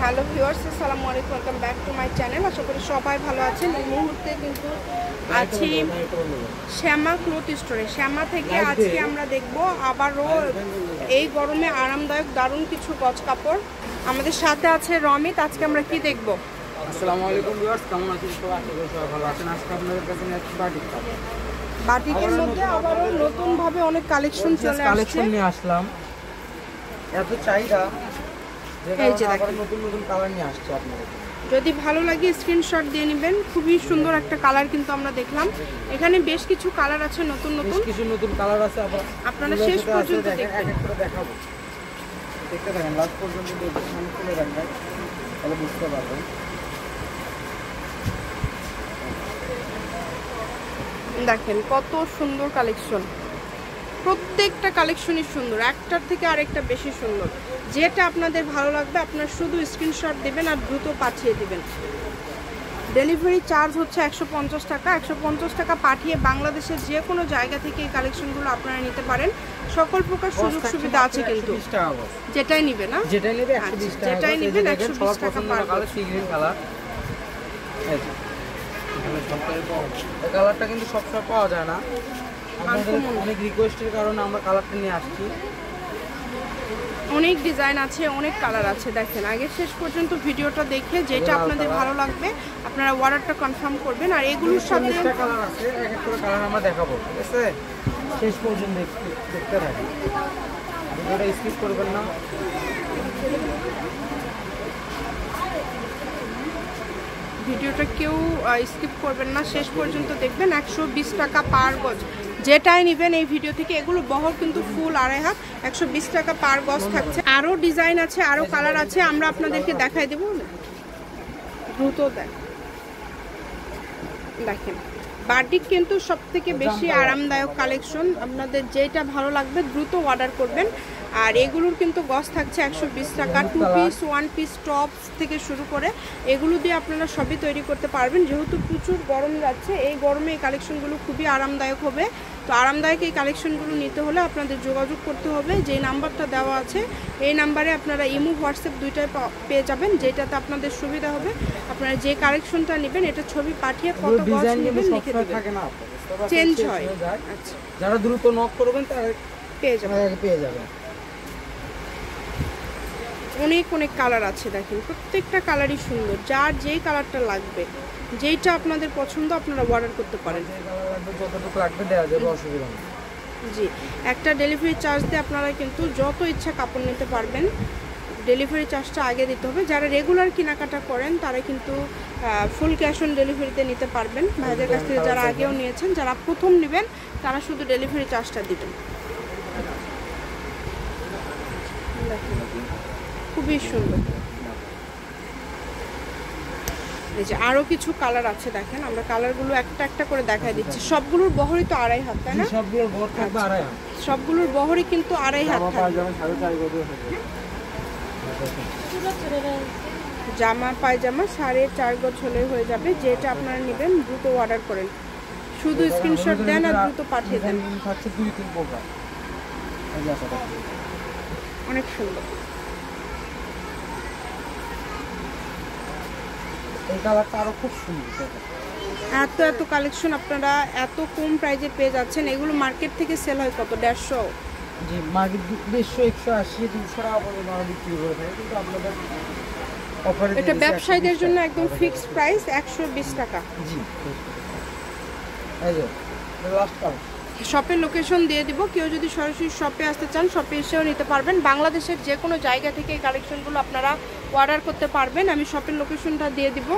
Hello viewers, আসসালামু আলাইকুম, welcome back to my channel. আশা করি সবাই ভালো আছেন। এই মুহূর্তে কিন্তু আছি শ্যামা ক্লথ স্টোরে। শ্যামা থেকে আজকে আমরা দেখব আবারও এই গরমে আরামদায়ক দারুণ কিছু গজ কাপড়। আমাদের সাথে আছে রমিত। আজকে আমরা কি দেখব? আসসালামু আলাইকুম ভিউয়ার্স, কেমন আছেন সবাই? আশা করি সবাই ভালো আছেন। আজকে আপনাদের কাছে বাটিক কাপড়, বাটিকের মধ্যে আবারও নতুনভাবে অনেক কালেকশন চলে আসছে। নিয়ে আসলাম, এত চাহিদা এই যে দেখেন, নতুন নতুন কালার নিয়ে আসছে আপনাদের। যদি ভালো লাগে স্ক্রিনশট দিয়ে নেবেন। খুবই সুন্দর একটা কালার কিন্তু আমরা দেখলাম। এখানে বেশ কিছু কালার আছে, নতুন নতুন কালার আছে। আপনারা শেষ পর্যন্ত দেখবেন, এক এক করে দেখাবো। দেখতে থাকেন, লাস্ট পর্যন্ত দেখবেন, আমি খুলে রাখবেন তাহলে বুঝতে পারবেন। দেখেন কত সুন্দর কালেকশন, প্রত্যেকটা কালেকশনই সুন্দর, একটার থেকে আরেকটা বেশি সুন্দর। যেটা আপনাদের ভালো লাগবে আপনার শুধু স্ক্রিনশট দেবেন আর দ্রুত পাঠিয়ে দিবেন। ডেলিভারি চার্জ হচ্ছে 150 টাকা। 150 টাকা পাঠিয়ে বাংলাদেশের যে কোনো জায়গা থেকে এই কালেকশনগুলো আপনারা নিতে পারেন। সকল প্রকার সুযোগ সুবিধা আছে কিন্তু। যেটাই নিবে না, যেটাই নিবে 120 টাকা, যেটাই নিবে 120 টাকা per colour. Sea green colour, এই কালারটা কিন্তু সবসময় পাওয়া যায় না। আপনাদের অনেক রিকোয়েস্টের কারণে আমরা কালারটা নিয়ে আসছি। অনেক ডিজাইন আছে, অনেক কালার আছে। দেখেন, আগে শেষ পর্যন্ত ভিডিওটা দেখে যেটা আপনাদের ভালো লাগবে আপনারা অর্ডারটা কনফার্ম করবেন। আর এগুলোর সাথে কালার আছে, এক এক করে কালার আমরা দেখাবো, ঠিক আছে? শেষ পর্যন্ত দেখতে থাকেন, ভিডিওটা স্কিপ করবেন না। ভিডিওটা কেউ স্কিপ করবেন না, শেষ পর্যন্ত দেখবেন। 120 টাকা পার গজ যেটাই নেবেন এই ভিডিও থেকে। এগুলো বহর কিন্তু ফুল আড়াই হাত, 120 টাকা পার গজ থাকছে। আরও ডিজাইন আছে, আরও কালার আছে, আমরা আপনাদেরকে দেখাই দেবো। দ্রুত দেখেন, বাটিক কিন্তু সব থেকে বেশি আরামদায়ক কালেকশন। আপনাদের যেটা ভালো লাগবে দ্রুত অর্ডার করবেন। আর এগুলোর কিন্তু গজ থাকছে 120 টাকা। 2 পিস, 1 পিস টপস থেকে শুরু করে এগুলো দিয়ে আপনারা সবই তৈরি করতে পারবেন। যেহেতু প্রচুর গরম যাচ্ছে, এই গরমে এই কালেকশনগুলো খুবই আরামদায়ক হবে। তো আরামদায়ক এই কালেকশনগুলো নিতে হলে আপনাদের যোগাযোগ করতে হবে। যে নাম্বারটা দেওয়া আছে এই নাম্বারে আপনারা ইমো, হোয়াটসঅ্যাপ দুইটাই পেয়ে যাবেন। যেটাতে আপনাদের সুবিধা হবে, আপনারা যে কালেকশনটা নেবেন এটা ছবি পাঠিয়ে কত গজ নেবেন লিখে দেবেন, চেঞ্জ হয়। আচ্ছা, যারা দ্রুত নক করবেন তারা পেয়ে যাবেন। অনেক অনেক কালার আছে। দেখেন প্রত্যেকটা কালারই সুন্দর। যার যেই কালারটা লাগবে, যেইটা আপনাদের পছন্দ আপনারা অর্ডার করতে পারেন। যতটুকু লাগবে দেওয়া যাবে, অসুবিধা নেই। জি, একটা ডেলিভারি চার্জ দিয়ে আপনারা কিন্তু যত ইচ্ছা কাপড় নিতে পারবেন। ডেলিভারি চার্জটা আগে দিতে হবে। যারা রেগুলার কেনাকাটা করেন তারা কিন্তু ফুল ক্যাশ অন ডেলিভারিতে নিতে পারবেন ভাইদের কাছ থেকে। যারা আগেও নিয়েছেন, যারা প্রথম নেবেন তারা শুধু ডেলিভারি চার্জটা দিবেন। খুবই সুন্দর। এই যে আরো কিছু কালার আছে, দেখেন আমরা কালারগুলো একটা একটা করে দেখাই দিচ্ছি। সবগুলোর বহরই তো আড়াই হাত, তাই না? সবগুলোর বহর থাকবে আড়াই হাত। সবগুলোর বহরই কিন্তু আড়াই হাত থাকবে। জামা পায়জামা 4.5 গজ হলে হয়ে যাবে। যেটা আপনারা নেবেন দ্রুত অর্ডার করেন, শুধু স্ক্রিনশট দেন আর দ্রুত পাঠিয়ে দেন। অনেক সুন্দর। এই কালারটা আরো খুব সুন্দর। এত এত কালেকশন আপনারা এত কম প্রাইজে পেয়ে যাচ্ছেন। এগুলো মার্কেট থেকে সেল হয় কত? 150। জি, মার্কেট 150, 180, 200 টাকা পর্যন্ত আমরা বিক্রি করে থাকি, কিন্তু আপনাদের অফারে এটা ব্যবসায়ীদের জন্য একদম ফিক্সড প্রাইস 120 টাকা। জি, এই যে লাস্ট কালার। শপের লোকেশন দিয়ে দিব। কেউ যদি সরাসরি শপে আসতে চান শপে এসেও নিতে পারবেন। বাংলাদেশের যে কোনো জায়গা থেকে এই কালেকশনগুলো আপনারা অর্ডার করতে পারবেন। আমি শপের লোকেশনটা দিয়ে দিব।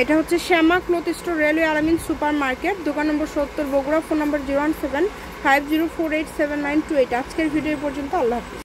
এটা হচ্ছে শ্যামা ক্লথ স্টোর, রেলওয়ে আলামিন সুপার মার্কেট, দোকান নম্বর 70, বগুড়া। ফোন নম্বর 01750487928। আজকের ভিডিও পর্যন্ত। আল্লাহ হাফিজ।